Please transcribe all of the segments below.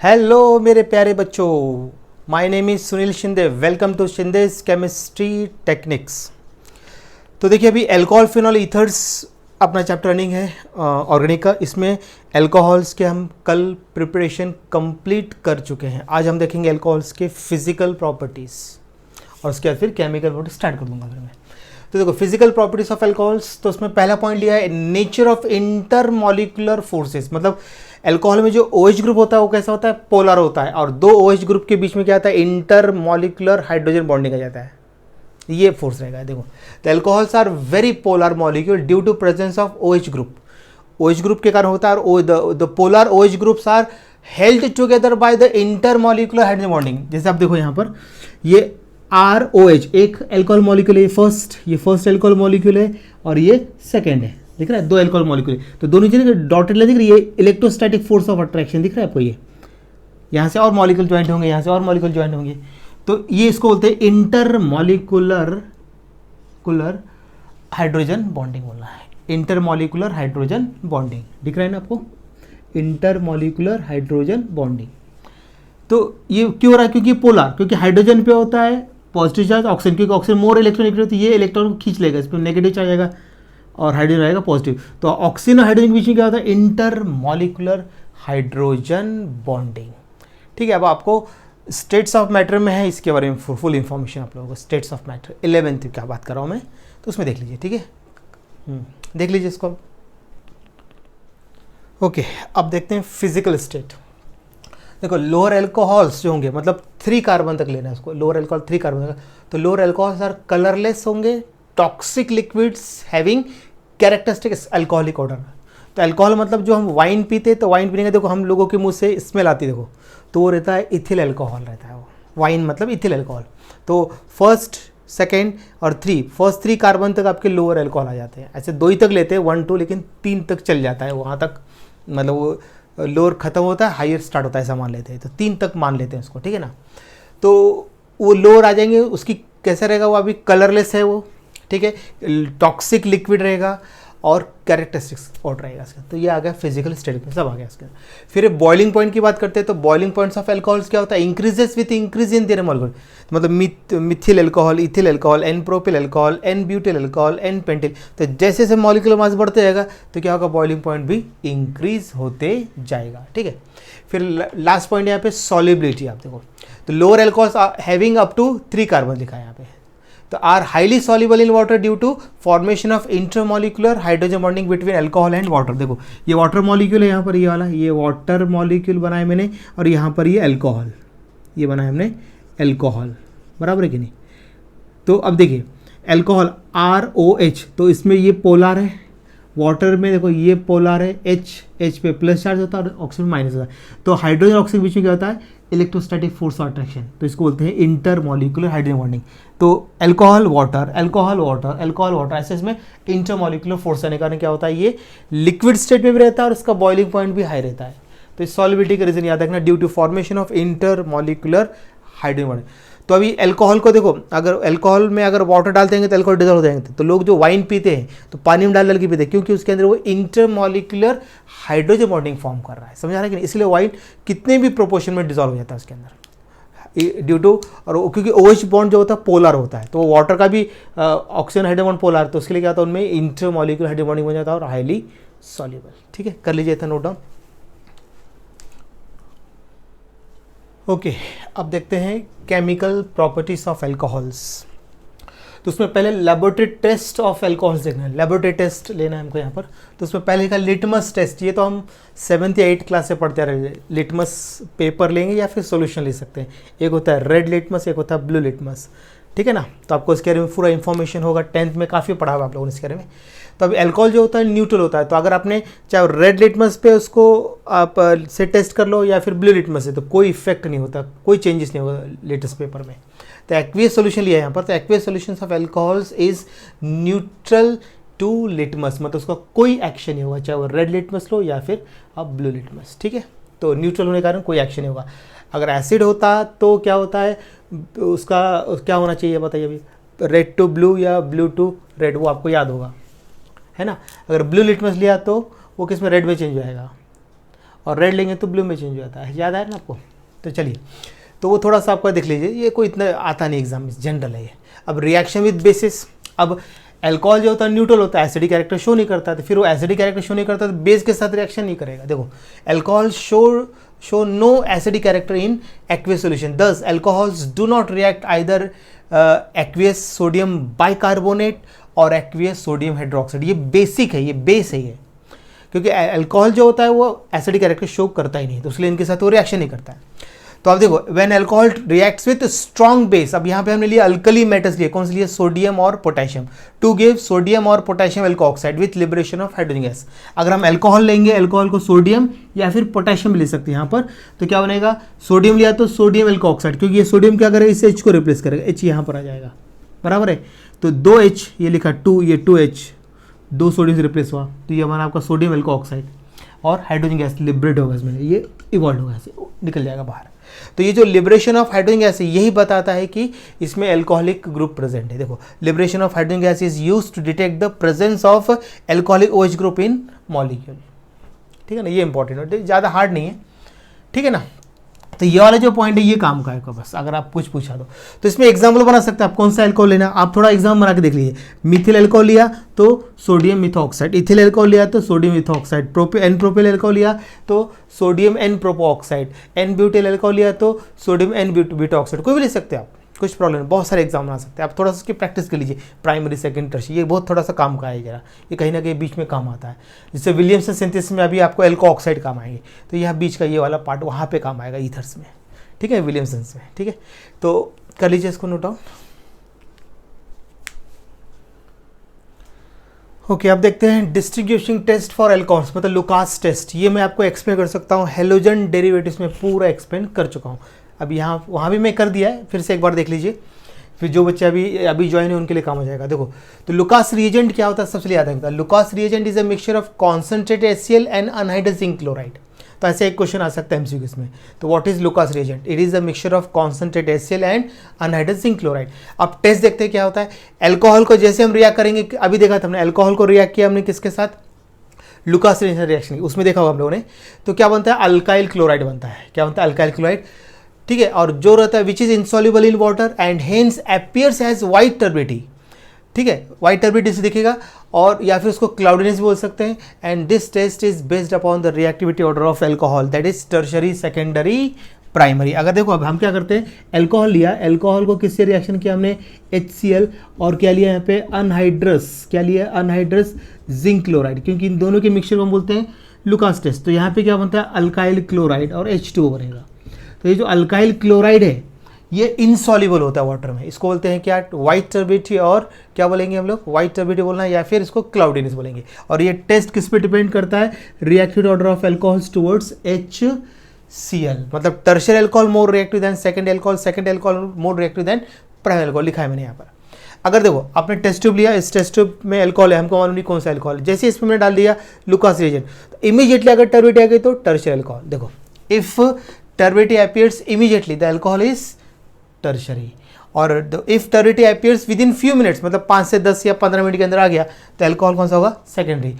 Hello मेरे प्यारे बच्चों, my name is Sunil Shinde. Welcome to Shinde's chemistry techniques. तो देखिए अभी अल्कोहल फिनॉल ईथर्स अपना चैप्टर रनिंग है ऑर्गेनिक का। इसमें अल्कोहल्स के हम कल प्रिपरेशन कंप्लीट कर चुके हैं। आज हम देखेंगे अल्कोहल्स के फिजिकल प्रॉपर्टीज़ और उसके बाद फिर केमिकल प्रॉपर्टीज स्टार्ट कर दूंगा फिर मैं। तो देखो फिजिकल प्रॉपर्टीज ऑफ अल्कोहल्स, तो उसमें पहला पॉइंट लिया है नेचर ऑफ इंटरमॉलिक्यूलर फोर्सेस। मतलब अल्कोहल में जो OH ग्रुप होता है वो कैसा होता है, पोलर होता है, और दो OH ग्रुप के बीच में क्या आता है, इंटरमॉलिक्यूलर हाइड्रोजन बॉन्डिंग आ जाता है। ये फोर्स रहेगा। देखो the alcohols are very polar molecule due to presence of OH group. OH group के कारण होता है, और the polar OH groups are held together by the intermolecular hydrogen bonding. जैसे आप देखो यहाँ पर ये ROH एक अल्कोहल मॉलिक्यूल है, ये फर्स्ट अल्कोहल मॉलिक्यूल है और ये सेकेंड है। दिख रहा है, दो अल्कोहल मॉलिक्यूल है। तो दोनों चीज़ें डॉटेड लाइन दिख रही है, ये इलेक्ट्रोस्टैटिक फोर्स ऑफ अट्रैक्शन दिख रहा है आपको। ये यहाँ से और मॉलिक्यूल ज्वाइंट होंगे, यहाँ से और मॉलिक्यूल ज्वाइंट होंगे, तो ये इसको बोलते हैं इंटरमॉलिक्यूलर हाइड्रोजन बॉन्डिंग बोलना है। इंटरमॉलिक्यूलर हाइड्रोजन बॉन्डिंग दिख रहा है ना आपको, इंटरमॉलिक्यूलर हाइड्रोजन बॉन्डिंग। तो ये क्यों हो रहा है, क्योंकि पोलर, क्योंकि हाइड्रोजन पे होता है पॉजिटिव चार्ज, ऑक्सीजन, क्योंकि ऑक्सीजन मोर इलेक्ट्रॉन होती है, ये इलेक्ट्रॉन को खींच लेगा, इस पर नेगेटिव चार्ज आएगा और हाइड्रोजन आएगा पॉजिटिव। तो ऑक्सीजन और हाइड्रोजन के बीच में क्या होता है, इंटरमॉलिक्यूलर हाइड्रोजन बॉन्डिंग। ठीक है, अब आपको स्टेट्स ऑफ मैटर में है, इसके बारे में फुल इंफॉर्मेशन आप लोगों को। स्टेट्स ऑफ मैटर 11th क्या बात कर रहा हूँ मैं, तो उसमें देख लीजिए। ठीक है, देख लीजिए इसको। ओके, अब देखते हैं फिजिकल स्टेट। देखो लोअर अल्कोहल्स जो होंगे, मतलब 3 कार्बन तक लेना है उसको, लोअर अल्कोहल 3 कार्बन तक। तो लोअर अल्कोहल्स आर कलरलेस होंगे, toxic liquids having characteristic alcoholic order. तो अल्कोहल मतलब जो हम वाइन पीते, तो वाइन पीने का देखो हम लोगों के मुंह से स्मेल आती है, देखो तो वो रहता है इथिल अल्कोहल रहता है वो। वाइन मतलब इथिल अल्कोहल। तो फर्स्ट, सेकेंड और फर्स्ट 3 कार्बन तक आपके लोअर अल्कोहल आ जाते हैं। ऐसे 2 ही तक लेते हैं, 1 2, लेकिन 3 तक चल जाता है वहाँ तक, मतलब वो लोअर खत्म होता है, हायर स्टार्ट होता है, ऐसा मान लेते हैं। तो 3 तक मान लेते हैं उसको, ठीक है ना। तो वो लोअर आ जाएंगे, उसकी कैसे रहेगा, वो अभी कलरलेस है वो, ठीक है, टॉक्सिक लिक्विड रहेगा और कैरेक्टरिस्टिक्स और रहेगा इसका। तो ये आ गया फिजिकल स्टेट में, सब आ गया इसके। फिर बॉइलिंग पॉइंट की बात करते हैं, तो बॉइलिंग पॉइंट्स ऑफ अल्कोहल्स क्या होता है, increases with increase in their molecule. मतलब methyl alcohol, ethyl alcohol, N propyl alcohol, N butyl alcohol, N pentyl. तो जैसे जैसे मॉलिक्यूलर मास बढ़ते जाएगा तो क्या होगा, बॉइलिंग पॉइंट भी इंक्रीज होते जाएगा। ठीक है, फिर लास्ट पॉइंट यहाँ पे सॉल्युबिलिटी। आप देखो तो lower alcohols having up to 3 carbon लिखा है यहाँ पे, तो are highly soluble in water due to formation of intermolecular hydrogen bonding between alcohol and water. देखो ये वाटर मॉलिक्यूल है यहाँ पर, ये वाला ये वाटर मॉलिक्यूल बनाया मैंने, और यहाँ पर ये अल्कोहल, ये बनाया हमने अल्कोहल, बराबर है कि नहीं। तो अब देखिए अल्कोहल ROH, तो इसमें ये पोलर है, वाटर में देखो ये पोलर है, H पे प्लस चार्ज होता है और ऑक्सीजन माइनस होता है। तो हाइड्रोजन और ऑक्सीजन के बीच में क्या होता है, इलेक्ट्रोस्टैटिक फोर्स ऑफ अट्रैक्शन, तो इसको बोलते हैं इंटरमॉलिक्यूलर हाइड्रोजन बॉन्डिंग। तो alcohol water, alcohol water, alcohol water, ऐसे इसमें इंटरमॉलिक्यूलर फोर्स आने के कारण क्या होता है, ये लिक्विड स्टेट में भी रहता है और इसका बॉइलिंग पॉइंट भी हाई रहता है। तो इस सॉल्युबिलिटी का रीजन याद रखना, due to formation of intermolecular hydrogen bonding. तो अभी अल्कोहल को देखो, अगर अल्कोहल में अगर वाटर डाल देंगे तो अल्कोहल डिजॉल्व हो जाएंगे। तो लोग जो वाइन पीते हैं तो पानी में डाल के पीते हैं, क्योंकि उसके अंदर वो इंटरमॉलिक्यूलर हाइड्रोजन बॉन्डिंग फॉर्म कर रहा है। समझ आ रहा है कि नहीं, इसलिए वाइन कितने भी प्रोपोर्शन में डिजॉल्व हो जाता है उसके अंदर ड्यू टू, और क्योंकि OH बॉन्ड जो होता है पोलर होता है, तो वाटर का भी ऑक्सीजन हाइड्रोजन बॉन्ड पोलर, तो उसके लिए क्या होता है, उनमें इंटरमॉलिक्यूलर हाइड्रोजन बॉन्डिंग बन जाता है और हाईली सॉल्युबल। ठीक है, कर लीजिए इतना नोट डाउन। ओके, अब देखते हैं केमिकल प्रॉपर्टीज ऑफ अल्कोहल्स। तो उसमें पहले लेबोरेटरी टेस्ट ऑफ अल्कोहल्स देखना है, लेबोरेटरी टेस्ट लेना है हमको यहाँ पर। तो उसमें पहले का लिटमस टेस्ट, ये तो हम 7th या 8th क्लास से पढ़ते रहे। लिटमस पेपर लेंगे या फिर सॉल्यूशन ले सकते हैं, एक होता है रेड लिटमस, एक होता है ब्लू लिटमस, ठीक है ना। तो आपको इसके बारे में पूरा इन्फॉर्मेशन होगा, 10th में काफ़ी पढ़ा हुआ आप लोगों ने इसके बारे में। तो अभी अल्कोहल जो होता है न्यूट्रल होता है, तो अगर आपने चाहे रेड लिटमस पे उसको आप से टेस्ट कर लो या फिर ब्लू लिटमस से, तो कोई इफेक्ट नहीं होता, कोई चेंजेस नहीं होगा लेटेस्ट पेपर में। तो एक्वियस सोल्यूशन लिया है यहाँ पर, तो aqueous solution of alcohols is neutral to litmus, मतलब उसका कोई एक्शन नहीं होगा, चाहे वो रेड लिटमस लो या फिर आप ब्लू लिटमस। ठीक है, तो न्यूट्रल होने के कारण कोई एक्शन नहीं होगा। अगर एसिड होता तो क्या होता है, उसका क्या होना चाहिए बताइए अभी, रेड टू ब्लू या ब्लू टू रेड, वो आपको याद होगा, है ना। अगर ब्लू लिटमस लिया तो वो किस में, रेड में चेंज हो जाएगा, और रेड लेंगे तो ब्लू में चेंज हो जाता है, याद आया ना आपको। तो चलिए, तो वो थोड़ा सा आपका देख लीजिए, ये कोई इतना आता नहीं एग्जाम में, जनरल है ये। अब रिएक्शन विद बेसिस, अब अल्कोहल जो होता है न्यूट्रल होता है, एसिडिक कैरेक्टर शो नहीं करता, तो फिर वो एसिडिक कैरेक्टर शो नहीं करता तो बेस के साथ रिएक्शन नहीं करेगा। देखो alcohol show no acidic character in aqueous solution, thus alcohols do not react either aqueous sodium bicarbonate और एक्वियस सोडियम हाइड्रोक्साइड। ये बेसिक है, ये बेस है ये, क्योंकि अल्कोहल जो होता है वो एसिडिक कैरेक्टर शो करता ही नहीं, तो इसलिए इनके साथ वो रिएक्शन नहीं करता है। तो आप देखो when alcohol reacts with strong base, अब यहाँ पे हमने लिया अल्कली मेटल्स लिए, कौन से लिए, सोडियम और पोटेशियम, टू गिव सोडियम और potassium alkoxide with liberation of hydrogen gas. अगर हम अल्कोहल लेंगे, अल्कोहल को सोडियम या फिर पोटेशियम ले सकते हैं यहाँ पर, तो क्या बनेगा, सोडियम लिया तो सोडियम अल्कोऑक्साइड, क्योंकि ये सोडियम क्या करेगा, इस H को रिप्लेस करेगा, H यहाँ पर आ जाएगा, बराबर है। तो 2H ये लिखा 2, ये 2H, 2 सोडियम से रिप्लेस हुआ, तो ये हमारा आपका सोडियम अल्कोऑक्साइड और हाइड्रोजन गैस लिबरेट होगा इसमें, ये इवॉल्व होगा, ऐसे निकल जाएगा बाहर। तो ये जो लिबरेशन ऑफ हाइड्रोजन गैस है यही बताता है कि इसमें अल्कोहलिक ग्रुप प्रेजेंट है। देखो liberation of hydrogen gas is used to detect the presence of alcoholic OH group in molecule, ठीक है ना, ये इंपॉर्टेंट है, ज़्यादा हार्ड नहीं है, ठीक है ना। तो ये वाला जो पॉइंट है ये काम का है बस, अगर आप कुछ पूछा तो इसमें एग्जाम्पल बना सकते हैं आप, कौन सा अल्कोहल लेना, आप थोड़ा एग्जाम बना के देख लीजिए। मिथिल अल्कोहल लिया तो सोडियम मिथॉक्साइड, इथिल अल्कोहल लिया तो sodium methoxide, N propyl alcohol लिया तो sodium N propoxide, N butyl alcohol लिया तो सोडियम एन ब्यूटोऑक्साइड, कोई भी ले सकते हैं आप, कुछ प्रॉब्लम नहीं, बहुत सारे एग्जाम बना सकते हैं आप। थोड़ा सा उसकी प्रैक्टिस कर लीजिए, प्राइमरी सेकंड टर्शियरी, ये बहुत थोड़ा सा काम का है जरा, ये कहीं ना कहीं बीच में काम आता है। जिससे विलियमसन सिंथेसिस में अभी आपको अल्कोऑक्साइड काम आएंगे, तो यह बीच का ये वाला पार्ट वहाँ पे काम आएगा ईथर्स में, ठीक है, विलियमसन में, ठीक है। तो कर लीजिए इसको नोट डाउन। ओके, अब देखते हैं डिस्ट्रीब्यूशन टेस्ट फॉर अल्कोहल्स, मतलब लुकास टेस्ट, ये मैं आपको एक्सप्लेन कर सकता हूँ, हेलोजन डेरिवेटिव्स में पूरा एक्सप्लेन कर चुका हूँ। अब यहाँ वहाँ भी मैं कर दिया है, फिर से एक बार देख लीजिए, फिर जो बच्चे अभी ज्वाइन है उनके लिए काम हो जाएगा। देखो तो लुकास रिएजेंट क्या होता है, सबसे याद रखता है, Lucas reagent is a mixture of concentrated HCl and anhydrous zinc chloride. तो ऐसे एक क्वेश्चन आ सकता है MCQ में, तो what is Lucas reagent, it is a mixture of concentrated HCl and anhydrous zinc chloride. अब टेस्ट देखते हैं क्या होता है, अल्कोहल को जैसे हम रिएक्ट करेंगे, अभी देखा था हमने अल्कोहल को रिएक्ट किया हमने किसके साथ, लुकास रिएक्शन, उसमें देखा होगा हम लोगों ने, तो क्या बनता है, अल्काइल क्लोराइड बनता है, क्या बनता है, अल्काइल क्लोराइड, ठीक है। और जो रहता है which is insoluble in water and hence appears as white turbidity, ठीक है, व्हाइट टर्बिडिटी से दिखेगा, और या फिर उसको क्लाउडिनेस भी बोल सकते हैं। And this test is based upon the reactivity order of alcohol, that is tertiary, secondary, primary. अगर देखो अब हम क्या करते हैं, अल्कोहल लिया, अल्कोहल को किससे रिएक्शन किया हमने, HCl, और क्या लिया यहाँ पे, अनहाइड्रस, क्या लिया, अनहाइड्रस जिंक क्लोराइड, क्योंकि इन दोनों के मिक्सचर को हम बोलते हैं लुकास टेस्ट। तो यहाँ पे क्या बनता है, अल्काइल क्लोराइड और H2O बनेगा। तो ये जो अल्काइल क्लोराइड है ये इनसॉल्युबल होता है वाटर में, इसको बोलते हैं क्या, व्हाइट टर्बिडिटी, और क्या बोलेंगे हम लोग, व्हाइट टर्बिडिटी बोलना है, या फिर इसको क्लाउडिनेस बोलेंगे। और ये टेस्ट किस पे डिपेंड करता है, reactive order of alcohols towards HCl, मतलब tertiary alcohol more reactive than second alcohol more reactive than primary alcohol, लिखा है मैंने यहाँ पर। अगर देखो आपने टेस्ट ट्यूब लिया, इस टेस्ट ट्यूब में अल्कोहल है, हमको मालूम नहीं कौन सा अल्कोहल है, जैसे इसमें मैंने डाल दिया लुकास रिएजेंट, तो इमीडिएटली अगर टर्बिडिटी आ गई तो टर्शियरी अल्कोहल। देखो if turbidity appears immediately, the alcohol is tertiary, और if turbidity appears within few minutes, मतलब 5 से 10 या 15 मिनट के अंदर आ गया तो अल्कोहल कौन सा होगा, सेकेंडरी।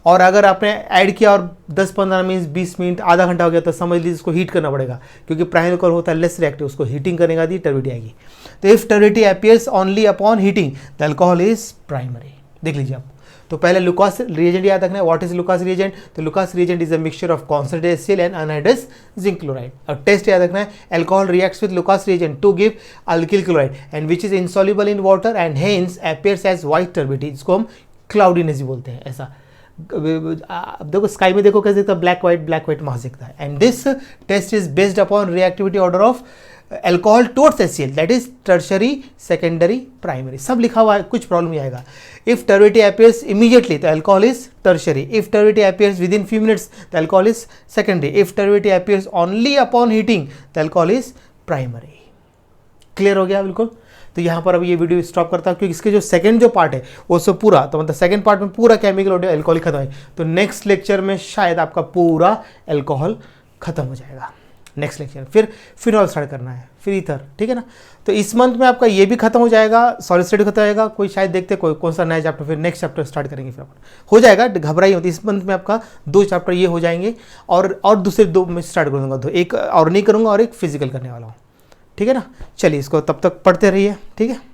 और अगर आपने ऐड किया और 10-15 मिनट 20 मिनट आधा घंटा हो गया तो समझ लीजिए इसको हीट करना पड़ेगा, क्योंकि प्राइमरी अल्कोहल होता है लेस रिएक्टिव, उसको हीटिंग करने का दी टर्बिडिटी आएगी। तो if turbidity appears only upon heating, the alcohol is primary। देख लीजिए आप, तो पहले लुकास रिएजेंट याद रखना है, व्हाट इज लुकास रिएजेंट, तो Lucas reagent is a mixture of concentrated HCl and anhydrous zinc chloride. और टेस्ट याद रखना है, alcohol reacts with Lucas reagent to give alkyl chloride and which is insoluble in water and hence appears as white turbidity, जिसको हम cloudiness भी बोलते हैं। ऐसा देखो स्काई में देखो कैसे दिखता है, ब्लैक व्हाइट मास दिखता है। And this test is based upon reactivity order of alcohol towards HCl, that is tertiary, secondary, primary, सब लिखा हुआ है, कुछ प्रॉब्लम नहीं आएगा। इफ टर्बिडिटी अपीयर्स इमीडिएटली तो alcohol is tertiary, if turbidity appears within few minutes तो alcohol is secondary, if turbidity appears only upon heating तो अल्कोहल इज प्राइमरी। क्लियर हो गया बिल्कुल। तो यहाँ पर अब ये वीडियो स्टॉप करता हूँ, क्योंकि इसके जो सेकंड जो पार्ट है वो सब पूरा, तो मतलब सेकंड पार्ट में पूरा केमिकल और अल्कोहल खत्म है, तो नेक्स्ट लेक्चर में शायद आपका पूरा अल्कोहल खत्म हो जाएगा। नेक्स्ट लेक्चर फिर फिनॉल स्टार्ट करना है, फिर ईथर, ठीक है ना। तो इस मंथ में आपका ये भी खत्म हो जाएगा, सॉलिड स्टेट खत्म हो जाएगा, कोई शायद देखते कोई कौन सा नया चैप्टर, फिर नेक्स्ट चैप्टर स्टार्ट करेंगे, फिर हो जाएगा, घबराइए मत। इस मंथ में आपका 2 चैप्टर ये हो जाएंगे, और दूसरे 2 में स्टार्ट कर दूंगा, 2 एक ऑर्गेनिक करूँगा और एक फिजिकल करने वाला हूँ, ठीक है ना। चलिए इसको तब तक पढ़ते रहिए, ठीक है।